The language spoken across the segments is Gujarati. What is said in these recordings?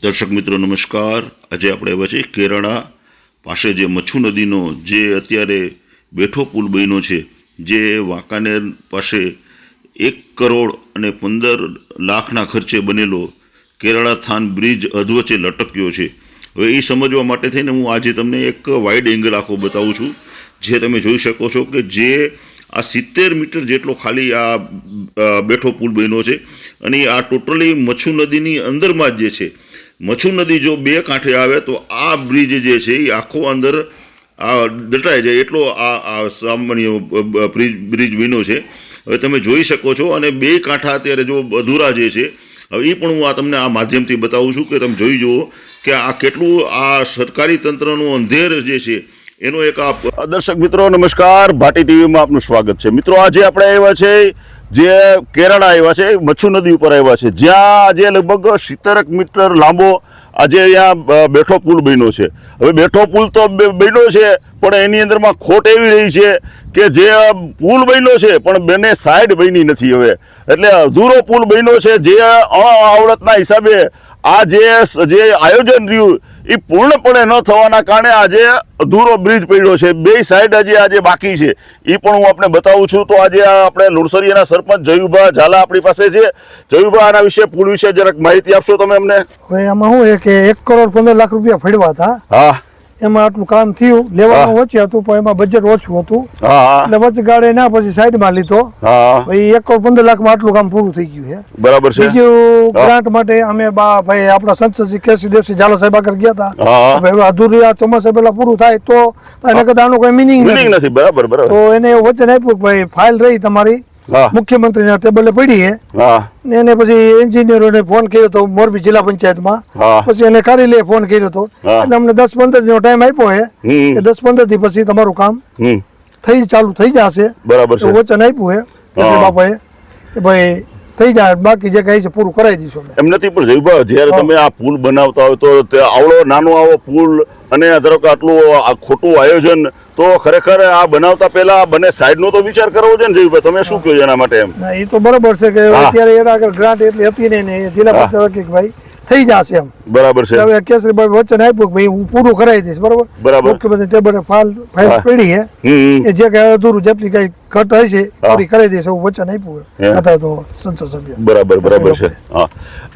દર્શક મિત્રો નમસ્કાર। આજે આપણે આવ્યા છીએ કેરાળા પાસે જે મચ્છુ નદીનો જે અત્યારે બેઠો પુલ બન્યો છે, જે વાંકાનેર પાસે 1 કરોડ અને 15 લાખના ખર્ચે બનેલો કેરાળા થાન બ્રિજ અધવચ્ચે લટક્યો છે। હવે એ સમજવા માટે થઈને હું આજે તમને એક વાઇડ એંગલ આખો બતાવું છું, જે તમે જોઈ શકો છો કે જે આ 70 મીટર જેટલો ખાલી આ બેઠો પુલ બન્યો છે અને આ ટોટલી મચ્છુ નદીની અંદરમાં જ જે છે। મચ્છુ નદી જો બે કાંઠે આવે તો આ બ્રિજ જે છે એ આખો અંદર આ દટાઈ જાય એટલો આ સામાન્ય બ્રિજ બન્યો છે। હવે તમે જોઈ શકો છો અને બે કાંઠા અત્યારે જો અધૂરા જે છે, હવે એ પણ હું આ તમને આ માધ્યમથી બતાવું છું કે તમે જોઈ જુઓ કે આ કેટલું આ સરકારી તંત્રનો અંધેર જે છે એનો એક આ। દર્શક મિત્રો નમસ્કાર, ભાટી ટીવીમાં આપનું સ્વાગત છે। મિત્રો આજે આપણે આવ્યા છે જે કેરાળા આવ્યા છે, મચ્છુ નદી ઉપર આવ્યા છે, જ્યાં આજે લગભગ 70 મીટર લાંબો આજે અહીંયા બેઠો પુલ બન્યો છે। હવે બેઠો પુલ તો બન્યો છે, પણ એની અંદરમાં ખોટ એવી રહી છે કે જે પુલ બન્યો છે પણ બંને સાઈડ બની નથી। હવે એટલે અધૂરો પુલ બન્યો છે, જે આવડતના હિસાબે આ જે આયોજન રહ્યું એ પૂર્ણપણે ન થવાના કારણે આજે અધૂરો બ્રિજ પડ્યો છે। બે સાઈડ હજી આજે બાકી છે, એ પણ હું આપને બતાવું છું। તો આજે આપણે લુણસરિયાના સરપંચ જયુભા ઝાલા આપણી પાસે છે। જયુભા, આના વિશે પુલ વિશે જરાક માહિતી આપશો તમે અમને? હવે આમાં શું કે 1 કરોડ 15 લાખ રૂપિયા ફળવા હતા। હા, એમાં આટલું કામ થયું, લેવાનું ઓછું હતું પણ એમાં બજેટ ઓછું હતું, એટલે વચ્ચે ગાડે ના પછી સાઈડમાં લીધો। ભાઈ 1 કરોડ 15 લાખમાં આટલું કામ પૂરું થઈ ગયું છે, બરાબર છે। બીજું ગ્રાન્ટ માટે અમે ભાઈ આપણા સંસદ કેસી દેવસિંહ ઝાલા સાહેબ આગળ ગયા હતા, હવે અધૂરી આ ચોમાસા પહેલા પૂરું થાય તો એના કરતા આનો કોઈ મિનિંગ નથી, બરાબર બરાબર। તો એને એવું વચન આપ્યું ભાઈ ફાઇલ રહી તમારી મુખ્યમંત્રીના ટેબલે પડી છે, એને પછી એન્જિનિયરોને ફોન કર્યો હતો મોરબી જિલ્લા પંચાયતમાં, પછી એને કરી લે ફોન કર્યો હતો, એટલે અમને 10-15 દિનનો ટાઈમ આપ્યો છે કે 10-15 દી પછી તમારું કામ ચાલુ થઈ જશે, બરાબર છે। વચન આપ્યું છે બાપાએ કે ભાઈ થઈ જાય, બાકી જે કઈ છે પૂરું કરાવી દઈશું એમ નથી। પણ જયભાઈ, જયારે તમે આ પુલ બનાવતા હોય તો આવડો નાનો આવો પુલ અને ધારો કે આટલું ખોટું આયોજન, તો ખરેખર આ બનાવતા પહેલા બંને સાઈડ નો તો વિચાર કરવો છે ને જયભાઈ? તમે શું કહો એના માટે? એમ એ તો બરાબર છે કે અત્યારે એના આગળ ગ્રાન્ટ એટલી હતી ને જિલ્લા પંચાયત કે ભાઈ થઈ જશે એમ, બરાબર છે। હવે કેસરીભાઈ વચન આપ્યું કે ભાઈ હું પૂરું કરાવી દઈશ, બરાબર। મુખ્યમંત્રી ટેબલે ફાઇલ પડી છે, એ જે કઈ અધૂરું જેટલી કઈ ઘટ હશે પૂરી કરી દઈશ એવું વચન આપ્યું હતા તો સંસદ સભ્ય, બરાબર બરાબર છે। હા,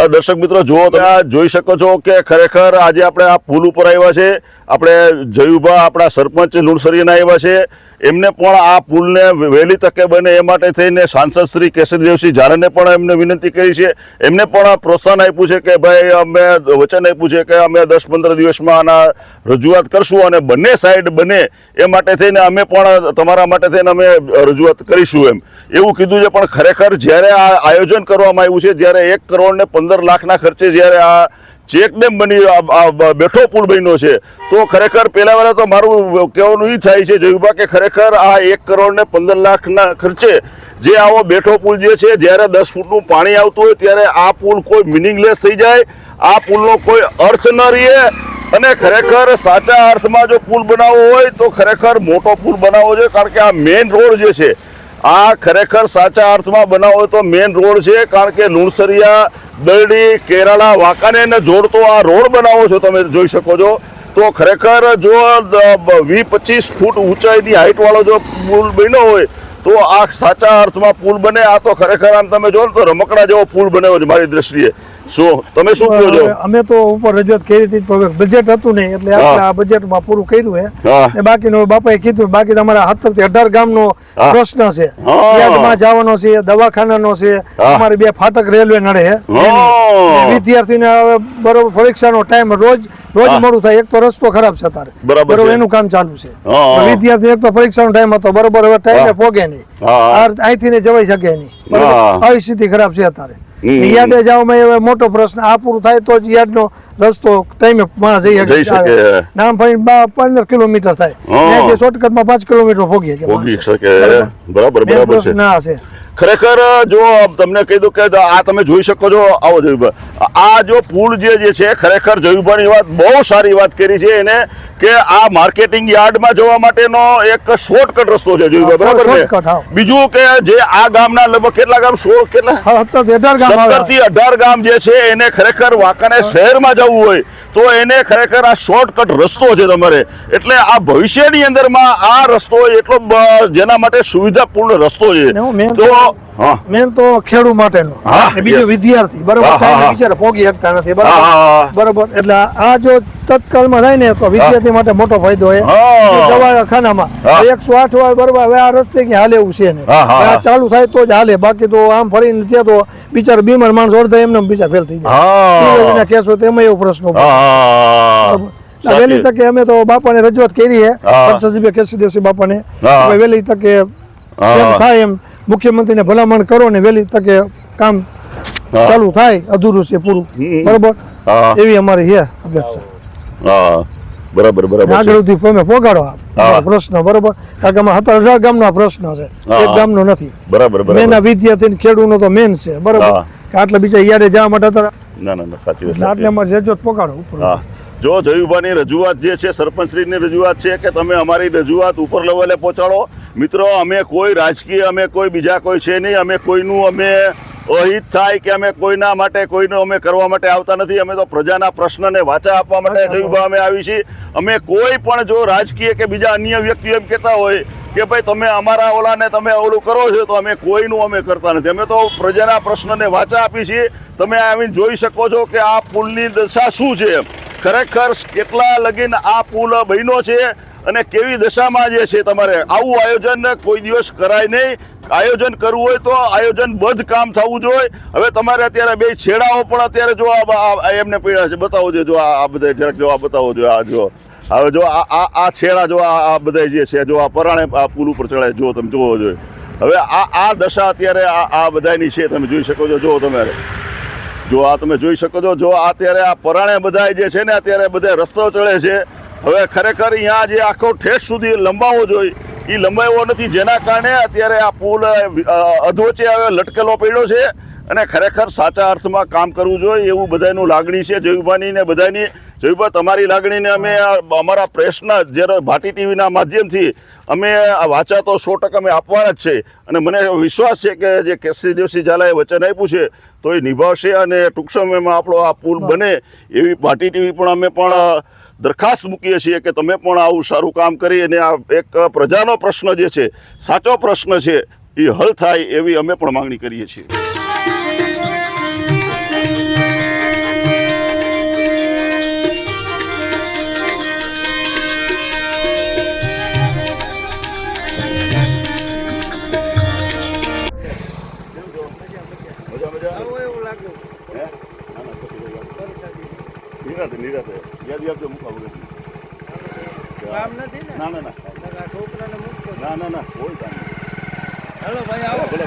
દર્શક મિત્રો જુઓ, તમે જોઈ શકો છો કે ખરેખર આજે આપણે આ પુલ ઉપર આવ્યા છે। આપણે જયુભા આપણા સરપંચ લુણસરિયાના આવ્યા છે, એમને પણ આ પુલને વહેલી તકે બને એ માટે થઈને સાંસદ શ્રી કેસરીદેવસિંહ ઝાલાને પણ એમને વિનંતી કરી છે। એમને પણ પ્રોત્સાહન આપ્યું છે કે ભાઈ અમે વચન આપ્યું છે કે અમે 10-15 દિવસમાં આના રજૂઆત કરશું અને બંને સાઈડ બને એ માટે થઈને અમે પણ તમારા માટે થઈને અમે રજૂઆત કરીશું એમ એવું કીધું છે। પણ ખરેખર જ્યારે આ આયોજન કરવામાં આવ્યું છે, જ્યારે 1 કરોડ ને 15 લાખના ખર્ચે જ્યારે આ ચેકડેમ બની બેઠો પુલ બન્યો છે, તો ખરેખર પહેલા વાળા તો મારું કહેવાનું એ થાય છે જયુભા કે ખરેખર આ 1 કરોડ ને 15 લાખના ખર્ચે જે આવો બેઠો પુલ જે છે, જ્યારે 10 ફૂટનું પાણી આવતું હોય ત્યારે આ પુલ કોઈ મિનિંગલેસ થઈ જાય, આ પુલનો કોઈ અર્થ ન રહે। અને ખરેખર સાચા અર્થમાં જો પુલ બનાવવો હોય તો ખરેખર મોટો પુલ બનાવવો જોઈએ, કારણ કે આ મેઇન રોડ જે છે આ ખરેખર સાચા અર્થમાં બનાવવો હોય તો મેઇન રોડ છે, કારણ કે લુણસરિયા, દરડી, કેરાળા, વાંકાનેરને જોડતો આ રોડ બનાવો છો તમે જોઈ શકો છો। તો ખરેખર જો 20-25 ફૂટ ઊંચાઈની હાઈટ વાળો જો પુલ બન્યો હોય તો આ સાચા અર્થમાં પુલ બને। આ તો ખરેખર આમ તમે જો તો રમકડા જેવો પુલ બન્યો છે મારી દ્રષ્ટિએ। શું તમે શું કહો છો? અમે તો ઉપર રજૂઆત કરી હતી, બજેટ હતું ને એટલે આ બજેટમાં પૂરું કર્યું છે, બાકીનું બાપાએ કીધું બાકી તમારા 17 થી 18 ગામનો પ્રશ્ન છે, યાર્ડમાં જવાનો છે, દવાખાનાનો છે, અમારે 2 ફાટક રેલવે નડે છે, વિદ્યાર્થીને હવે બરોબર પરીક્ષાનો ટાઈમ રોજ મોડું થાય, એક તો રસ્તો ખરાબ છે અત્યારે, બરોબર એનું કામ ચાલુ છે, વિદ્યાર્થી એક તો પરીક્ષાનો ટાઈમ હતો, બરોબર હવે ટાઈમે પોગે નહીં, અહીંથી ને જવાઈ શકે નહીં, બરોબર આવી સ્થિતિ ખરાબ છે અત્યારે। યાર્ડે જવામાં મોટો પ્રશ્ન, આ પૂરું થાય તો જ યાર્ડ નો રસ્તો ટાઈમે માણસ જઈ શકે, નામ ફરી 15 કિલોમીટર થાય, શોર્ટકટમાં 5 કિલોમીટર પોગી શકે, બરાબર બરાબર છે। ખરેખર જો તમને કહી દઉં કે આ તમે જોઈ શકો છો, આવો જયુભાઈ, આ જો પુલ જે છે ખરેખર જયુભાઈની વાત બહુ સારી વાત કરી છે એને, કે આ માર્કેટિંગ યાર્ડમાં જવા માટેનો એક શોર્ટકટ રસ્તો છે જયુભાઈ, બરાબર છે? બીજું કે જે આ ગામના લગભગ કેટલા ગામ, 17 થી 18 ગામ જે છે એને ખરેખર વાંકાનેર શહેરમાં જવું હોય તો એને ખરેખર આ શોર્ટકટ રસ્તો છે તમારે. એટલે આ ભવિષ્યની અંદરમાં આ રસ્તો એટલો જેના માટે સુવિધાપૂર્ણ રસ્તો છે. તો મેન તો ખેડૂત માટેનો, બીજો વિદ્યાર્થી, બરોબર, બિચારા પોગી શકતા નથી, બરોબર. એટલે આ જો તત્કાલમાં થાય ને તો વિદ્યાર્થી માટે મોટો ફાયદો હોય. દવાખાનામાં 108 વાર, બરોબર, હવે આ રસ્તે કે હાલે એવું છે ને, આ ચાલુ થાય તો જ હાલે, બાકી તો આમ ફરીને ત્યાં તો બિચારા બીમાર માણસ અડધા એમને બિચારા ફેલ થઈ જાય કેસો, તેમાં એવો પ્રશ્ન. વહેલી તકે અમે તો બાપાને રજૂઆત કરી છે, સંસદીય કેસરીદેવસિંહ બાપાને, વહેલી તકે થાય એમ મુખ્યમંત્રીને ભલામણ કરો ને વહેલી તકે કામ ચાલુ થાય, અધૂરું છે પૂરું, બરોબર, એવી અમારી છે અપેક્ષા. બરાબર બરાબર, આગળ સુધી અમે પોગાડો પ્રશ્ન, બરોબર, કારણ કે 17 ગામનો આ પ્રશ્ન છે, એક ગામનો નથી. બરાબર, મેન વિદ્યાર્થી ખેડૂતનો તો મેન છે, બરોબર, કે આટલા બીજા યાદે જવા માટે અત્યારે ના સાચી વાત, આટલે અમારી રજૂઆત પોગાડો ઉપર. જો જયુભાઈની રજૂઆત જે છે, સરપંચશ્રીની રજૂઆત છે કે તમે અમારી રજૂઆત ઉપર લેવલે પહોંચાડો. મિત્રો, અમે કોઈ રાજકીય, અમે કોઈ બીજા કોઈ છે નહીં, અમે કોઈનું અમે અહિત થાય કે અમે કોઈના માટે કોઈનું અમે કરવા માટે આવતા નથી. અમે તો પ્રજાના પ્રશ્નને વાચા આપવા માટે જયુભાઈ અમે આવી છીએ. અમે કોઈ પણ જો રાજકીય કે બીજા અન્ય વ્યક્તિઓ એમ કહેતા હોય કે ભાઈ તમે અમારા ઓલાને તમે ઓલું કરો છો, તો અમે કોઈનું અમે કરતા નથી. અમે તો પ્રજાના પ્રશ્નને વાચા આપી છીએ. તમે આવીને જોઈ શકો છો કે આ પુલની દશા શું છે, ખરેખર કેટલા લગીન આ પુલ બન્યો છે અને કેવી દશામાં જે છે. તમારે આવું આયોજન કોઈ દિવસ કરાય નહીં. આયોજન કરવું હોય તો આયોજનબદ્ધ કામ થવું જોઈએ. હવે તમારે અત્યારે બે છેડાઓ પણ અત્યારે જો એમને પીડા છે, બતાવો જો આ બધા જરાક જો આ બતાવો જો આ જો હવે જો આ છેડા જો આ બધા જે છે, જો આ પરાણે આ પુલ ઉપર ચડાય, જો તમે જોવો જોઈએ. હવે આ દશા અત્યારે આ બધાની છે, તમે જોઈ શકો છો. જો તમારે જો આ તમે જોઈ શકો છો, જો અત્યારે આ પરાણે બધા જે છે ને અત્યારે બધા રસ્તો ચડે છે. હવે ખરેખર અહીંયા જે આખો ઠેઠ સુધી લંબાવવો જોઈએ એ લંબાવ્યો નથી, જેના કારણે અત્યારે આ પુલ અધવચ્ચે હવે લટકેલો પડ્યો છે. અને ખરેખર સાચા અર્થમાં કામ કરવું જોઈએ એવું બધાનું લાગણી છે જયુભાઈની ને બધાની. જયુભાઈ, તમારી લાગણીને અમે અમારા પ્રેસના જ્યારે ભાટી ટીવીના માધ્યમથી અમે આ વાચા તો 100% અમે આપવાના જ છે. અને મને વિશ્વાસ છે કે જે કેસરીદેવસિંહ ઝાલાએ વચન આપ્યું છે તો એ નિભાવશે અને ટૂંક સમયમાં આપણો આ પુલ બને એવી ભાટી ટીવી પણ અમે પણ દરખાસ્ત મૂકીએ છીએ કે તમે પણ આવું સારું કામ કરી અને આ એક પ્રજાનો પ્રશ્ન જે છે, સાચો પ્રશ્ન છે, એ હલ થાય એવી અમે પણ માંગણી કરીએ છીએ. નિરાતે યાદ આપજો મૂકા વગર કામ નથી ને? ના છોકરાને મૂકતો ના કોઈ કામ નથી. હેલો ભાઈ આવો. ભલે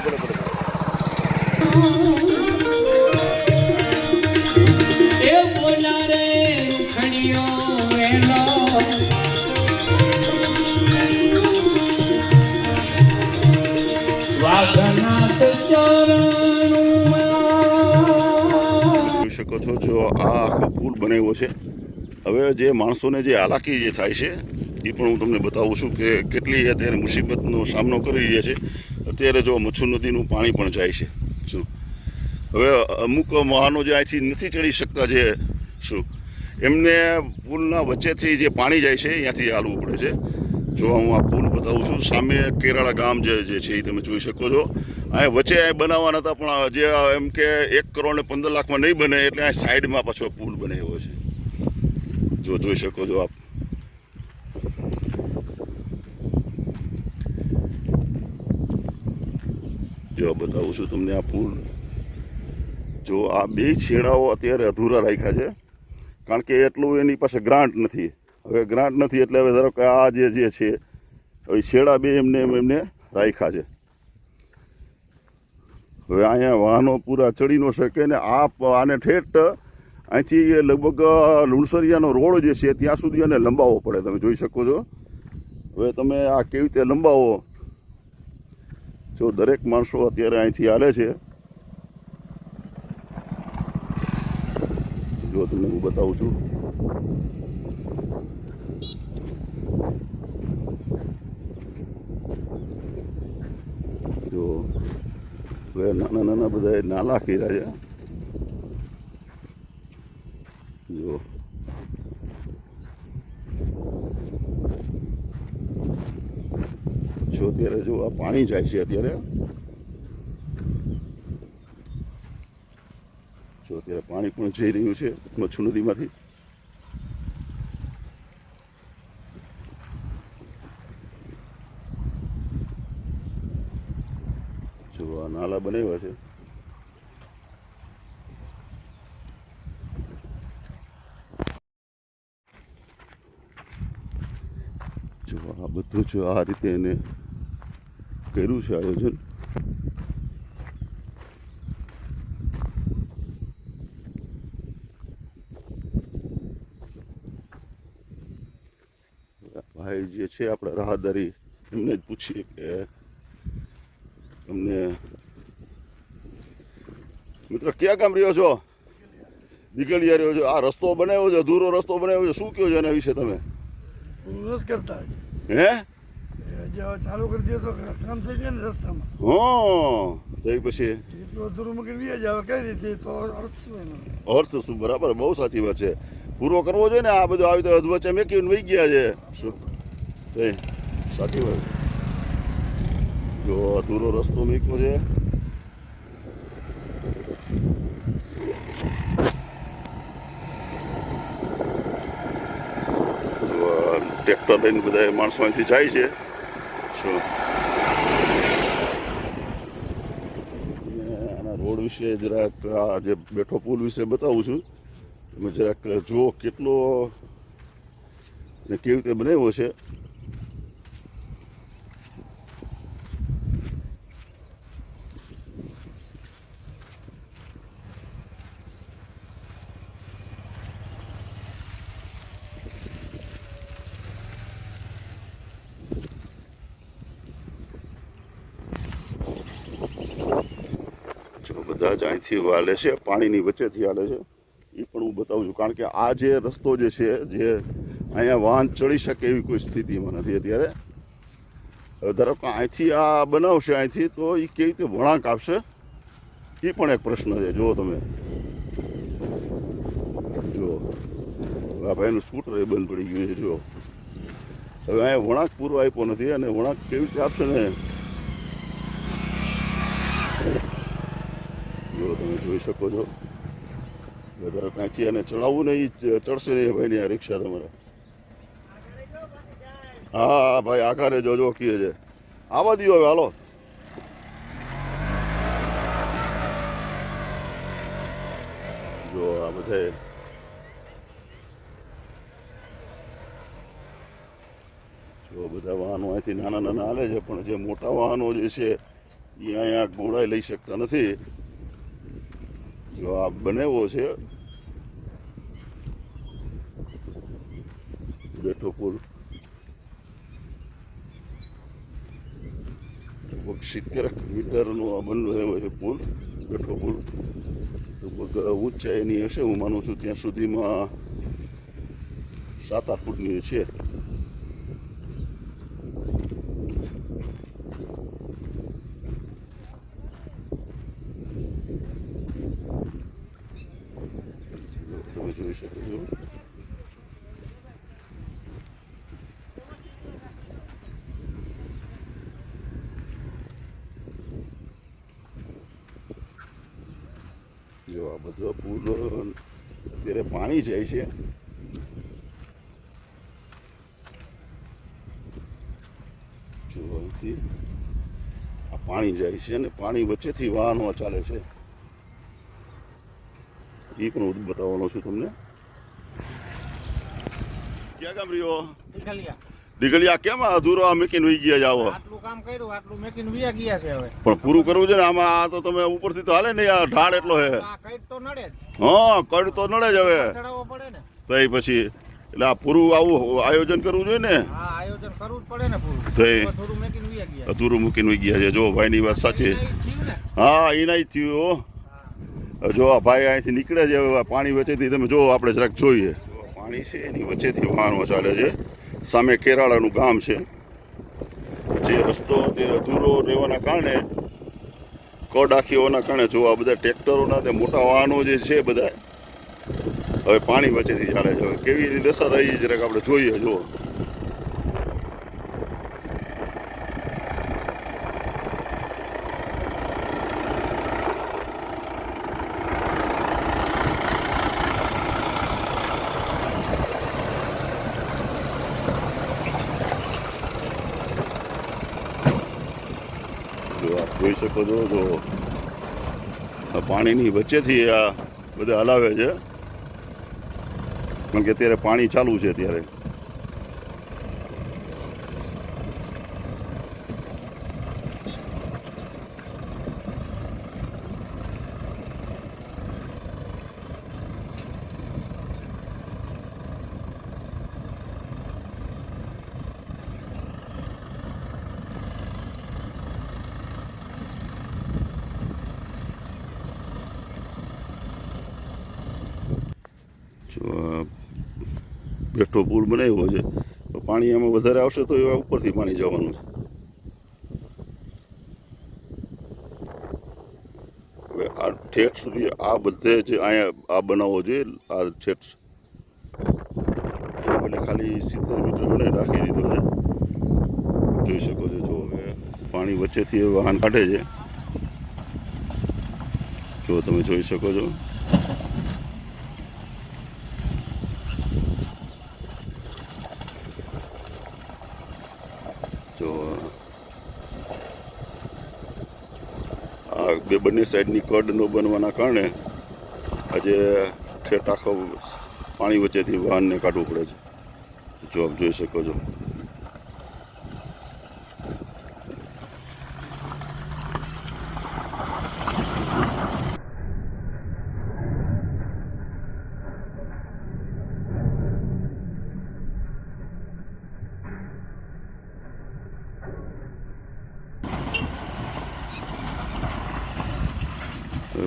એ બોલા રે ખડિયો વેલો વાઘનાથ ચરણ. જોઈ શકો છો જો આ આખો પુલ બનાવ્યો છે. હવે જે માણસોને જે હાલાકી જે થાય છે એ પણ હું તમને બતાવું છું કે કેટલી અત્યારે મુસીબતનો સામનો કરી રહ્યા છે. અત્યારે જો મચ્છુ નદીનું પાણી પણ જાય છે. શું હવે અમુક વાહનો જે અહીંથી નથી ચડી શકતા, જે શું એમને પુલના વચ્ચેથી જે પાણી જાય છે ત્યાંથી હાલવું પડે છે. જો હું આ પુલ બતાવું છું, સામે કેરાળા ગામ જે છે એ તમે જોઈ શકો છો. આ વચ્ચે બનાવવાના હતા પણ જે એમ કે 1 કરોડ ને 15 લાખમાં નહીં બને એટલે આ સાઈડમાં પાછો પુલ બનાવ્યો છે. જો જોઈ શકો છો આપ. જો બતાવું છું તમને આ પુલ. જો આ બે છેડાઓ અત્યારે અધૂરા રાખ્યા છે કારણ કે એટલું એની પાસે ગ્રાન્ટ નથી. હવે ગ્રાન્ટ નથી એટલે હવે ધારો કે આ જે છે હવે છેડા બે એમને રાખ્યા છે. હવે અહીંયા વાહનો પૂરા ચડી ન શકે ને આને ઠેઠ અહીંથી લગભગ લુણસરિયાનો રોડ જે છે ત્યાં સુધી એને લંબાવવો પડે. તમે જોઈ શકો છો. હવે તમે આ કેવી રીતે લંબાવો જો દરેક માણસો અત્યારે અહીંથી હાલે છે. જો તમને હું બતાવું છું. જો હવે નાના નાના બધા નાલા કર્યા છે. જો અત્યારે જો આ પાણી જાય છે. અત્યારે જો અત્યારે પાણી પણ જઈ રહ્યું છે મચ્છુ નદીમાંથી. જો આ નાલા બનાવ્યા છે. જો આ બધું જ આ રીતે એને કર્યું છે આયોજન. ભાઈ જે છે આપણા રાહદારી એમને જ પૂછીએ કે તમને મિત્ર ક્યાં ગામ રહ્યો છો? દીકલિયા રહ્યો છો. આ રસ્તો બનાવ્યો છે, અધૂરો રસ્તો બનાવ્યો છે, શું કહો છો એના વિશે તમે? કરતા હે ચાલુ કરી દે તો કામ થઈ જાય ને રસ્તામાં. હા તો પછી એટલું અધૂરું મૂકીને વ્યા જાવ કઈ રીતે તો અર્થ શું એનો? અર્થ શું? બરાબર, બહુ સાચી વાત છે. પૂરો કરવો જોઈએ ને. આ બધું આવી તો વચ્ચે મેકીને વહી ગયા છે. શું સાચી વાત. જો અધૂરો રસ્તો મૂક્યો છે. ટ્રેક્ટર લઈને બધા માણસો અહીંથી જાય છે. શું આના રોડ વિશે જરાક આ જે બેઠો પુલ વિશે બતાવું છું. તમે જરાક જુઓ કેટલો ને કેવી રીતે બનાવ્યો છે. બધા જ અહીંથી હાલે છે, પાણીની વચ્ચેથી હાલે છે. એ પણ હું બતાવું છું કારણ કે આ જે રસ્તો જે છે જે અહીંયા વાહન ચડી શકે એવી કોઈ સ્થિતિમાં નથી અત્યારે. હવે ધારો કે અહીંથી આ બનાવશે અહીંથી તો એ કેવી રીતે વળાંક આપશે એ પણ એક પ્રશ્ન છે. જુઓ તમે, જુઓ આ ભાઈનું સ્કૂટર એ બંધ પડી ગયું છે. જુઓ હવે અહીંયા વળાંક પૂરો આપ્યો નથી અને વળાંક કેવી રીતે આપશે ને જો તમે જોઈ શકો છો. ધારો કાંચી અને ચડાવવું નહીં, ચડશે નહીં ભાઈની આ રિક્ષા તમારે. હા ભાઈ આકારે જોજો કીએ છે. આવા દો હવે હાલો. જો આ બધા જો બધા વાહનો અહીંથી નાના નાના હાલે છે પણ જે મોટા વાહનો જે છે એ અહીંયા ઘોડાઈ લઈ શકતા નથી. જો આ બનાવ્યો છે બેઠો પુલ. લગભગ 70 મીટરનો આ બનાવ્યો છે પુલ, બેઠો પુલ. લગભગ ઊંચાઈની હશે હું માનું છું ત્યાં સુધીમાં 7-8 ફૂટની છે. તમે જોઈ શકો છો. જો આ બધો પુલ અત્યારે પાણી જાય છે. જો અહીંથી આ પાણી જાય છે અને પાણી વચ્ચેથી વાહનો ચાલે છે. એ પણ હું બતાવવાનો છું તમને. ક્યાં ગામ રહ્યો? દીકલિયા. કેમ અધૂરો આ મેકીને વહી ગયા જાવ? આટલું કામ કર્યું, આટલું મેકીને વયા ગયા છે. હવે પણ પૂરું કરવું છે ને. આમાં આ તો તમે ઉપરથી તો હાલે નહીં, આ ઢાળ એટલો છે. આ કઈટ તો નડે જ. હા કડ તો નડે જ. હવે ચડાવવો પડે ને. તો એ પછી એટલે આ પૂરું આવું આયોજન કરવું જોઈએ ને. હા આયોજન કરવું જ પડે ને પૂરું. તો થોડું મેકીને વી ગયા. અધૂરું મૂકીને વહી ગયા છે. જો ભાઈની વાત સાચી. થયું ને. હા એ નહીં થયું. જો આ ભાઈ અહીંથી નીકળે છે પાણી વચ્ચેથી, તમે જો આપણે જરાક જોઈએ. પાણી છે એની વચ્ચેથી વાહનો ચાલે છે. સામે કેરાળાનું ગામ છે. જે રસ્તો અત્યારે અધૂરો રહેવાના કારણે, કડ આખી હોવાના કારણે જો આ બધા ટ્રેક્ટરોના તે મોટા વાહનો જે છે બધા હવે પાણી વચ્ચેથી ચાલે છે. હવે કેવી એની દશા થઈ જરાક આપણે જોઈએ. જો આપ જોઈ શકો છો. જો પાણીની વચ્ચેથી આ બધા હલાવે છે, કારણ કે અત્યારે પાણી ચાલુ છે. ત્યારે બેઠો પુલ બનાવ્યો છે, તો પાણી આમાં વધારે આવશે તો એવા ઉપરથી પાણી જવાનું છે. હવે આ ઠેઠ સુધી આ બધે જ અહીંયા આ બનાવવો જોઈએ. આ ઠેઠ એટલે ખાલી 70 મીટર બનાવી રાખી દીધો છે. જોઈ શકો છો. જો હવે પાણી વચ્ચેથી વાહન કાઢે છે. જો તમે જોઈ શકો છો. જો આ બંને સાઈડની કડ ન બનવાના કારણે આજે ઠેઠ આખો પાણી વચ્ચેથી વાહનને કાઢવું પડે છે. જો આપ જોઈ શકો છો.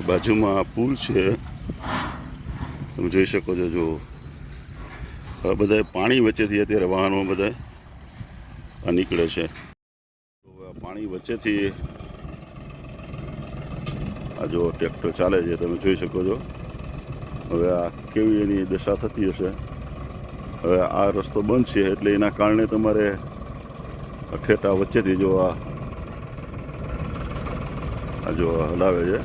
બાજુમાં પુલ છે, તમે જોઈ શકો છો. જો આ બધા પાણી વચ્ચેથી અત્યારે વાહનો બધા નીકળે છે. પાણી વચ્ચેથી આ જો ટ્રેક્ટર ચાલે છે, તમે જોઈ શકો છો. હવે આ કેવી એની દશા થતી હશે. હવે આ રસ્તો બંધ છે એટલે એના કારણે તમારે ઠેઠા વચ્ચેથી જો આ જો હલાવે છે.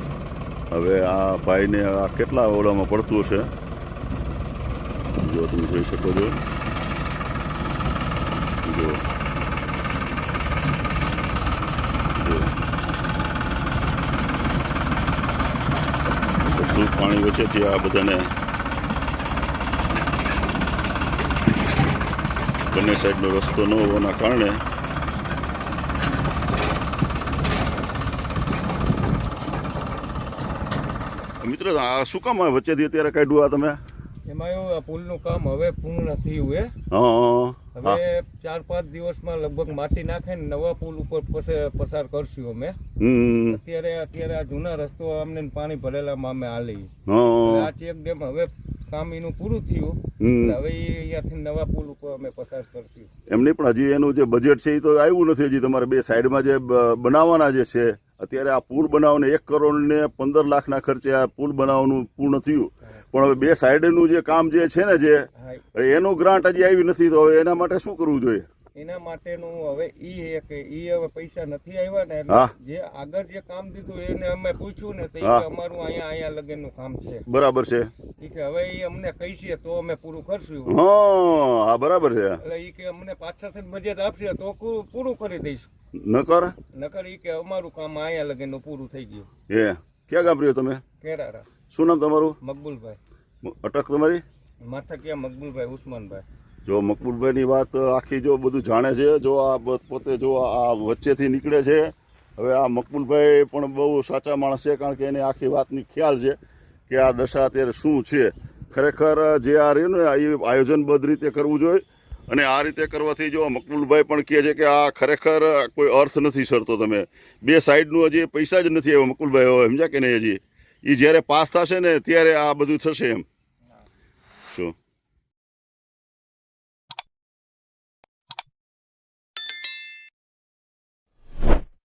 હવે આ ભાઈને આ કેટલા ઓલામાં પડતું હશે, જો તમે જોઈ શકો છો. જો બધું પાણી વચ્ચેથી આ બધાને બંને સાઈડનો રસ્તો ન હોવાના કારણે મિત્ર આ શું કામ વચ્ચેથી અત્યારે કાઢ્યું આ તમે? એમાં એવું પુલનું કામ હવે પૂર્ણ થયું હે. હવે 4-5 દિવસમાં લગભગ માટી નાખીને નવા પુલ ઉપર પસાર કરશું અમે. અત્યારે આ જૂના રસ્તો અમને પાણી ભરેલામાં અમે હાલી. આ ચેક ડેમ હવે કામ એનું પૂરું થયું. હવે અહીંયાથી નવા પુલ ઉપર અમે પસાર કરશું. એમની પણ હજી એનું જે બજેટ છે એ તો આવ્યું નથી. હજી તમારે બે સાઈડમાં જે બનાવવાના જે છે, અત્યારે આ પુલ બનાવવાને 1 કરોડ ને 15 લાખના ખર્ચે આ પુલ બનાવવાનું પૂર્ણ થયું. પણ હવે બે સાઈડનું જે કામ જે છે ને, જે એનું ગ્રાન્ટ હજી આવી નથી. તો હવે એના માટે શું કરવું જોઈએ? એના માટેનું હવે હવે પૈસા નથી આવ્યા ને, જે આગળ જે કામ દીધું એને અમે પૂછ્યું ને, તો અમારું અહીંયા લગનનું કામ છે. બરાબર છે. કે હવે એ અમને કહીશે તો અમે પૂરું કરશું. હા બરાબર છે. એટલે એ કે અમને પાછળથી બજેટ આપશે તો પૂરું કરી દઈશું. નકર એ કે અમારું કામ અહીંયા લગનનું પૂરું થઈ ગયું. ક્યાં ગામ રહ્યો તમે? કેરારા. શું નામ તમારું? મકબુલભાઈ. અટક તમારી? માથાકિયા મકબુલભાઈ ઉસ્માનભાઈ. જો મકબુલભાઈની વાત આખી જો બધું જાણે છે. જો આ પોતે જો આ વચ્ચેથી નીકળે છે. હવે આ મકબુલભાઈ પણ બહુ સાચા માણસ છે, કારણ કે એને આખી વાતની ખ્યાલ છે કે આ દશા અત્યારે શું છે. ખરેખર જે આ રહ્યું ને એ આયોજનબદ્ધ રીતે કરવું જોઈએ અને આ રીતે કરવાથી જો મકબૂલભાઈ પણ કહે છે કે આ ખરેખર કોઈ અર્થ નથી સરતો. તમે બે સાઈડનું હજી પૈસા જ નથી આવ્યો મકબૂલભાઈ, હવે સમજ્યા કે નહીં? હજી એ જ્યારે પાસ થશે ને ત્યારે આ બધું થશે એમ. શું